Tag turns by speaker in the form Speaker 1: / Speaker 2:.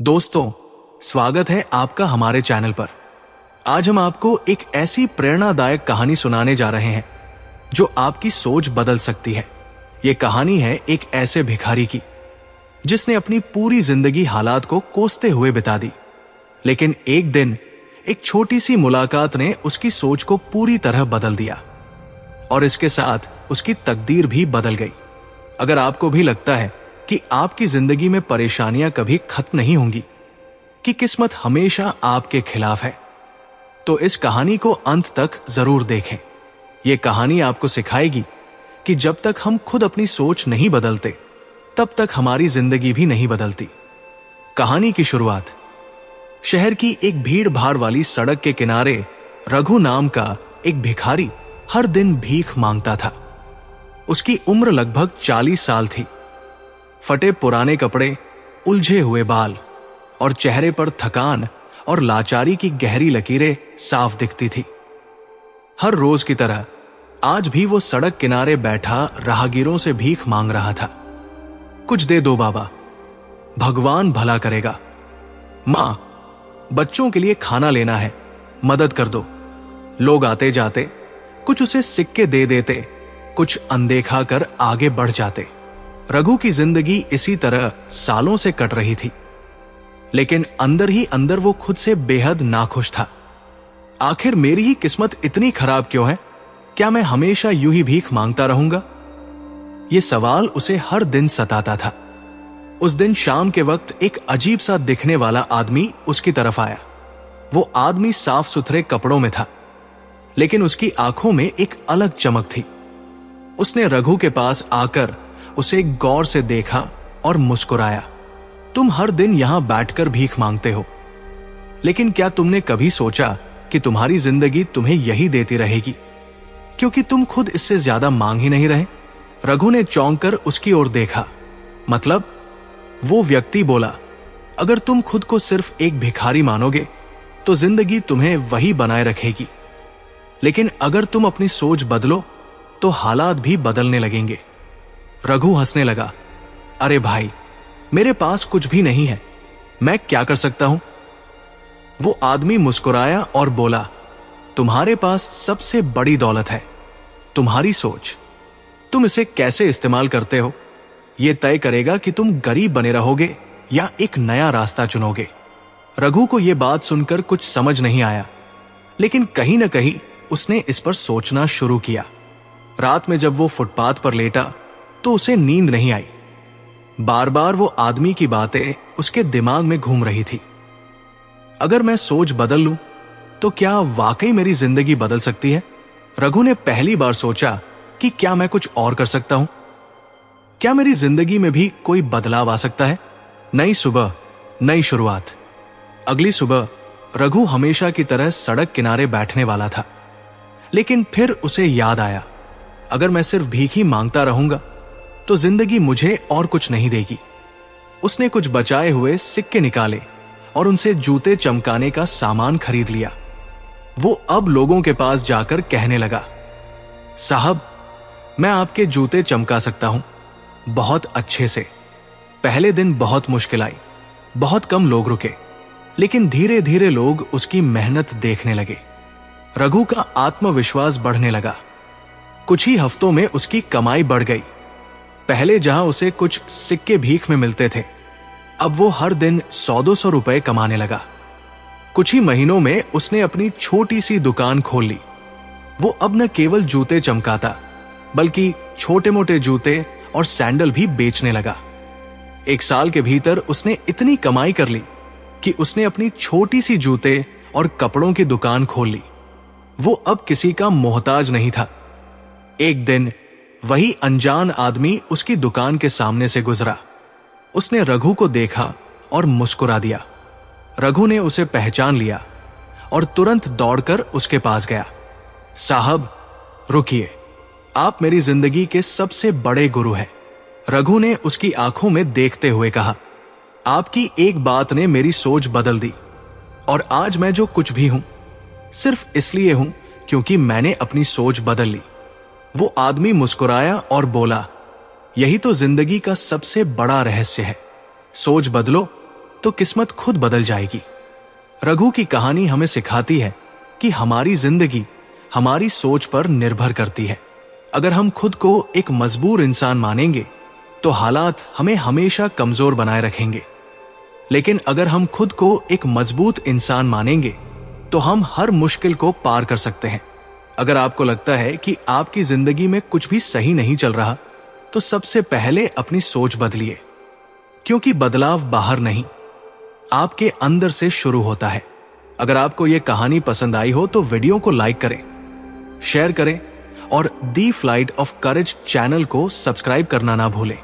Speaker 1: दोस्तों, स्वागत है आपका हमारे चैनल पर। आज हम आपको एक ऐसी प्रेरणादायक कहानी सुनाने जा रहे हैं जो आपकी सोच बदल सकती है। ये कहानी है एक ऐसे भिखारी की जिसने अपनी पूरी जिंदगी हालात को कोसते हुए बिता दी, लेकिन एक दिन एक छोटी सी मुलाकात ने उसकी सोच को पूरी तरह बदल दिया और इसके साथ उसकी तकदीर भी बदल गई। अगर आपको भी लगता है कि आपकी जिंदगी में परेशानियां कभी खत्म नहीं होंगी, कि किस्मत हमेशा आपके खिलाफ है, तो इस कहानी को अंत तक जरूर देखें। यह कहानी आपको सिखाएगी कि जब तक हम खुद अपनी सोच नहीं बदलते, तब तक हमारी जिंदगी भी नहीं बदलती। कहानी की शुरुआत शहर की एक भीड़ भाड़ वाली सड़क के किनारे रघु नाम का एक भिखारी हर दिन भीख मांगता था। उसकी उम्र लगभग 40 साल थी। फटे पुराने कपड़े, उलझे हुए बाल और चेहरे पर थकान और लाचारी की गहरी लकीरें साफ दिखती थी। हर रोज की तरह आज भी वो सड़क किनारे बैठा राहगीरों से भीख मांग रहा था। कुछ दे दो बाबा, भगवान भला करेगा। मां, बच्चों के लिए खाना लेना है, मदद कर दो। लोग आते जाते कुछ उसे सिक्के दे देते, कुछ अनदेखा कर आगे बढ़ जाते। रघु की जिंदगी इसी तरह सालों से कट रही थी, लेकिन अंदर ही अंदर वो खुद से बेहद नाखुश था। आखिर मेरी ही किस्मत इतनी खराब क्यों है? क्या मैं हमेशा यूं ही भीख मांगता रहूंगा? ये सवाल उसे हर दिन सताता था। उस दिन शाम के वक्त एक अजीब सा दिखने वाला आदमी उसकी तरफ आया। वो आदमी साफ सुथरे कपड़ों में था, लेकिन उसकी आंखों में एक अलग चमक थी। उसने रघु के पास आकर उसे गौर से देखा और मुस्कुराया। तुम हर दिन यहां बैठकर भीख मांगते हो, लेकिन क्या तुमने कभी सोचा कि तुम्हारी जिंदगी तुम्हें यही देती रहेगी, क्योंकि तुम खुद इससे ज्यादा मांग ही नहीं रहे? रघु ने चौंक कर उसकी ओर देखा। मतलब? वो व्यक्ति बोला, अगर तुम खुद को सिर्फ एक भिखारी मानोगे तो जिंदगी तुम्हें वही बनाए रखेगी, लेकिन अगर तुम अपनी सोच बदलो तो हालात भी बदलने लगेंगे। रघु हंसने लगा। अरे भाई, मेरे पास कुछ भी नहीं है, मैं क्या कर सकता हूं? वो आदमी मुस्कुराया और बोला, तुम्हारे पास सबसे बड़ी दौलत है, तुम्हारी सोच। तुम इसे कैसे इस्तेमाल करते हो, यह तय करेगा कि तुम गरीब बने रहोगे या एक नया रास्ता चुनोगे। रघु को यह बात सुनकर कुछ समझ नहीं आया, लेकिन कहीं ना कहीं उसने इस पर सोचना शुरू किया। रात में जब वो फुटपाथ पर लेटा तो उसे नींद नहीं आई। बार बार वो आदमी की बातें उसके दिमाग में घूम रही थी। अगर मैं सोच बदल लूं तो क्या वाकई मेरी जिंदगी बदल सकती है? रघु ने पहली बार सोचा कि क्या मैं कुछ और कर सकता हूं? क्या मेरी जिंदगी में भी कोई बदलाव आ सकता है? नई सुबह, नई शुरुआत। अगली सुबह रघु हमेशा की तरह सड़क किनारे बैठने वाला था, लेकिन फिर उसे याद आया, अगर मैं सिर्फ भीख ही मांगता रहूंगा तो जिंदगी मुझे और कुछ नहीं देगी। उसने कुछ बचाए हुए सिक्के निकाले और उनसे जूते चमकाने का सामान खरीद लिया। वो अब लोगों के पास जाकर कहने लगा, साहब, मैं आपके जूते चमका सकता हूं, बहुत अच्छे से। पहले दिन बहुत मुश्किल आई, बहुत कम लोग रुके, लेकिन धीरे धीरे लोग उसकी मेहनत देखने लगे। रघु का आत्मविश्वास बढ़ने लगा। कुछ ही हफ्तों में उसकी कमाई बढ़ गई। पहले जहां उसे कुछ सिक्के भीख में मिलते थे, अब वो हर दिन 100-200 रुपए कमाने लगा। कुछ ही महीनों में उसने अपनी छोटी सी दुकान खोल ली। वो अब न केवल जूते चमकाता, बल्कि छोटे मोटे जूते और सैंडल भी बेचने लगा। 1 साल के भीतर उसने इतनी कमाई कर ली कि उसने अपनी छोटी सी जूते और कपड़ों की दुकान खोल ली। वो अब किसी का मोहताज नहीं था। एक दिन वही अनजान आदमी उसकी दुकान के सामने से गुजरा। उसने रघु को देखा और मुस्कुरा दिया। रघु ने उसे पहचान लिया और तुरंत दौड़कर उसके पास गया। साहब, रुकिए, आप मेरी जिंदगी के सबसे बड़े गुरु हैं। रघु ने उसकी आंखों में देखते हुए कहा, आपकी एक बात ने मेरी सोच बदल दी और आज मैं जो कुछ भी हूं सिर्फ इसलिए हूं क्योंकि मैंने अपनी सोच बदल ली। वो आदमी मुस्कुराया और बोला, यही तो जिंदगी का सबसे बड़ा रहस्य है। सोच बदलो तो किस्मत खुद बदल जाएगी। रघु की कहानी हमें सिखाती है कि हमारी जिंदगी हमारी सोच पर निर्भर करती है। अगर हम खुद को एक मजबूर इंसान मानेंगे तो हालात हमें हमेशा कमजोर बनाए रखेंगे, लेकिन अगर हम खुद को एक मजबूत इंसान मानेंगे तो हम हर मुश्किल को पार कर सकते हैं। अगर आपको लगता है कि आपकी जिंदगी में कुछ भी सही नहीं चल रहा, तो सबसे पहले अपनी सोच बदलिए, क्योंकि बदलाव बाहर नहीं, आपके अंदर से शुरू होता है। अगर आपको यह कहानी पसंद आई हो तो वीडियो को लाइक करें, शेयर करें और दी फ्लाइट ऑफ करेज चैनल को सब्सक्राइब करना ना भूलें।